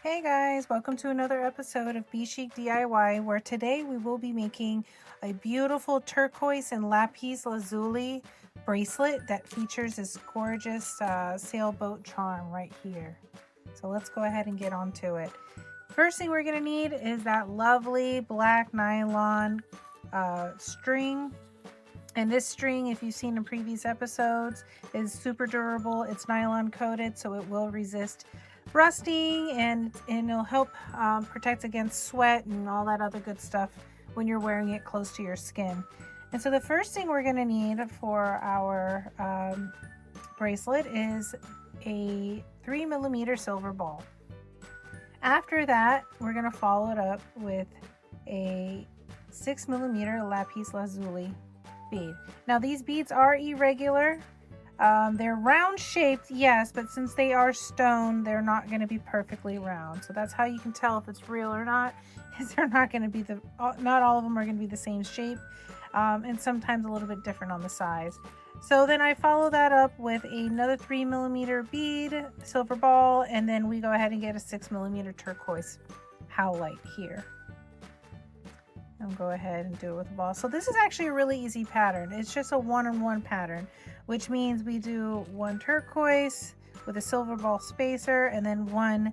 Hey guys, welcome to another episode of Be Chic DIY, where today we will be making a beautiful turquoise and lapis lazuli bracelet that features this gorgeous sailboat charm right here. So let's go ahead and get onto it. First thing we're going to need is that lovely black nylon string. And this string, if you've seen in previous episodes, is super durable. It's nylon coated, so it will resist rusting and it'll help protect against sweat and all that other good stuff when you're wearing it close to your skin. And so the first thing we're going to need for our bracelet is a 3mm silver ball. After that, we're going to follow it up with a 6mm lapis lazuli bead. Now these beads are irregular. They're round shaped, yes, but since they are stone, they're not going to be perfectly round. So that's how you can tell if it's real or not, is they're not going to be not all of them are going to be the same shape, and sometimes a little bit different on the size. So then I follow that up with another 3mm bead, silver ball, and then we go ahead and get a 6mm turquoise howlite here. And go ahead and do it with a ball. So this is actually a really easy pattern. It's just a one-on-one pattern, which means we do one turquoise with a silver ball spacer, and then one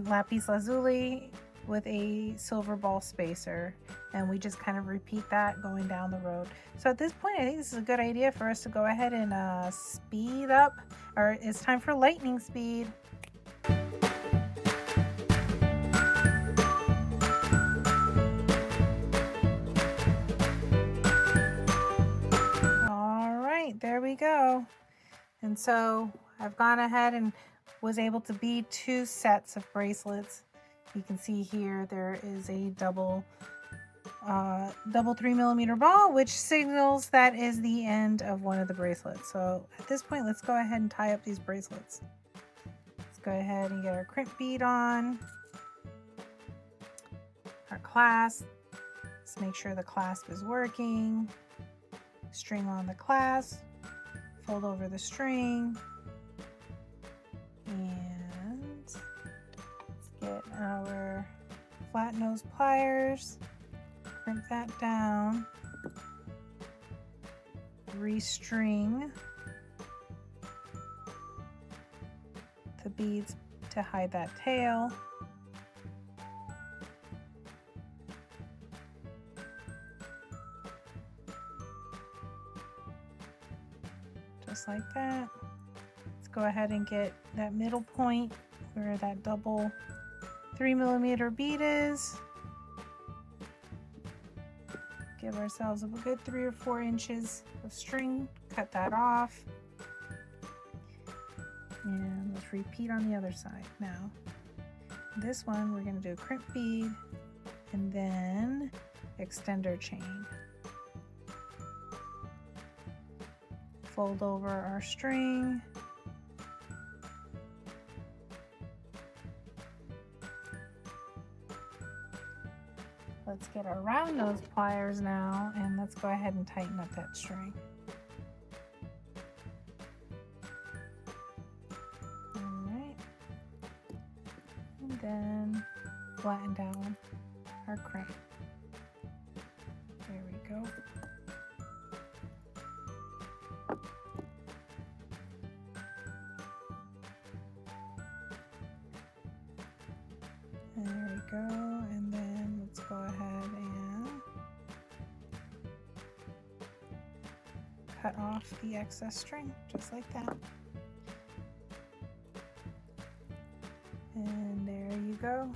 lapis lazuli with a silver ball spacer, and we just kind of repeat that going down the road. So at this point, I think this is a good idea for us to go ahead and speed up, or it's time for lightning speed. There we go. And so I've gone ahead and was able to bead 2 sets of bracelets. You can see here there is a double 3mm ball, which signals that is the end of one of the bracelets. So at this point, let's go ahead and tie up these bracelets. Let's go ahead and get our crimp bead on, our clasp. Let's make sure the clasp is working. String on the clasp, fold over the string, and let's get our flat nose pliers, crimp that down, restring the beads to hide that tail. Just like that. Let's go ahead and get that middle point where that double 3mm bead is. Give ourselves a good 3 or 4 inches of string, cut that off, and let's repeat on the other side. Now this one we're going to do a crimp bead and then extender chain. Fold over our string, let's get our round nose pliers now, and let's go ahead and tighten up that string. Alright, and then flatten down our crimp. There we go. There we go, and then let's go ahead and cut off the excess string, just like that. And there you go.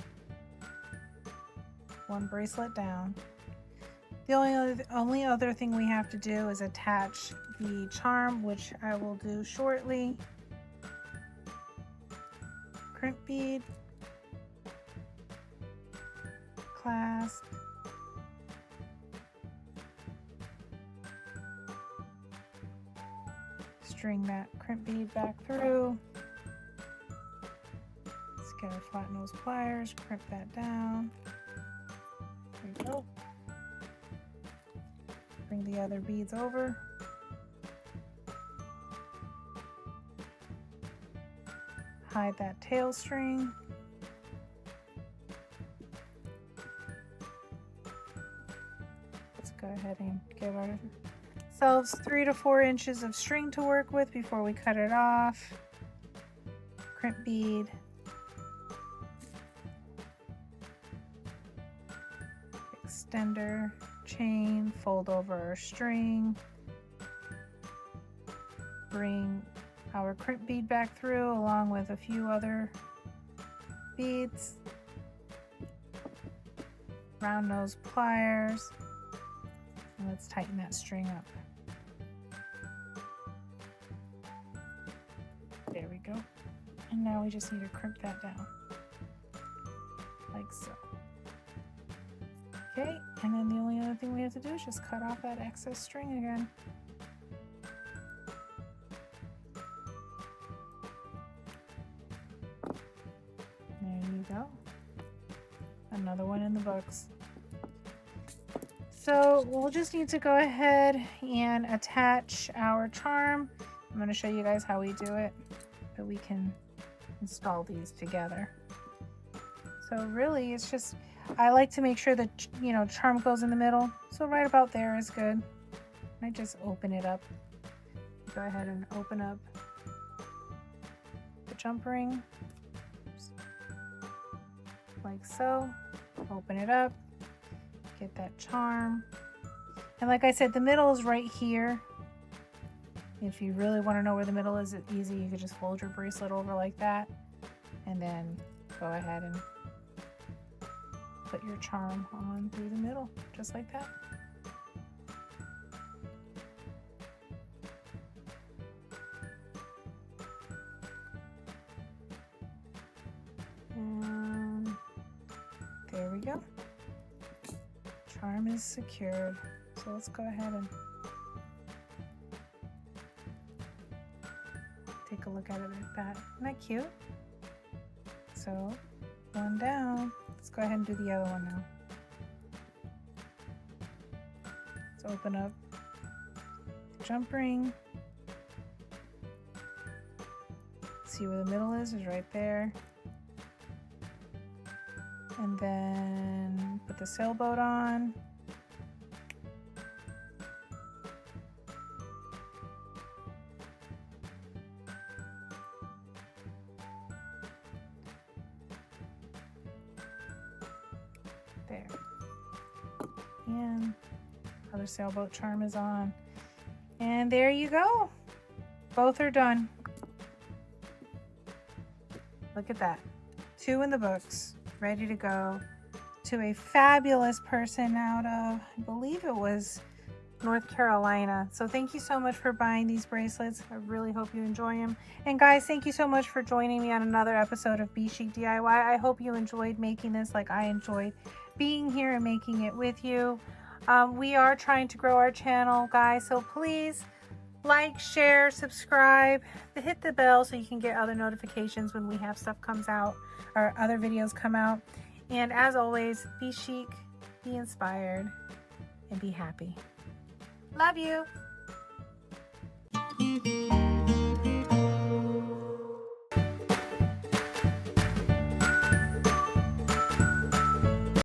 One bracelet down. The only other thing we have to do is attach the charm, which I will do shortly. Crimp bead, clasp, string that crimp bead back through. Let's get our flat nose pliers, crimp that down. There we go. Bring the other beads over. hide that tail string. Let's go ahead and give ourselves 3 to 4 inches of string to work with before we cut it off. Crimp bead. Extender, chain, fold over our string. Bring our crimp bead back through along with a few other beads. Round nose pliers. And let's tighten that string up. There we go. And now we just need to crimp that down. Like so. Okay, and then the only other thing we have to do is just cut off that excess string again. There you go. Another one in the books. So we'll just need to go ahead and attach our charm. I'm going to show you guys how we do it, but we can install these together. So really it's just, I like to make sure that, you know, charm goes in the middle. So right about there is good. I just open it up. Go ahead and open up the jump ring. Like so. Open it up. Get that charm. And like I said, the middle is right here. If you really want to know where the middle is, it's easy. You could just fold your bracelet over like that. And then go ahead and put your charm on through the middle, just like that. And there we go. Charm is secured. So let's go ahead and take a look at it like that. Isn't that cute? So one down. Let's go ahead and do the other one now. Let's open up the jump ring. See where the middle is right there. And then put the sailboat on. There. And other sailboat charm is on. And there you go. Both are done. Look at that. 2 in the books, ready to go to a fabulous person out of, I believe it was North Carolina. So thank you so much for buying these bracelets. I really hope you enjoy them. And guys, thank you so much for joining me on another episode of Be Chic DIY. I hope you enjoyed making this like I enjoyed being here and making it with you. We are trying to grow our channel, guys, so please like, share, subscribe, hit the bell so you can get other notifications when we have stuff comes out or other videos come out. And as always, be chic, be inspired, and be happy. Love you.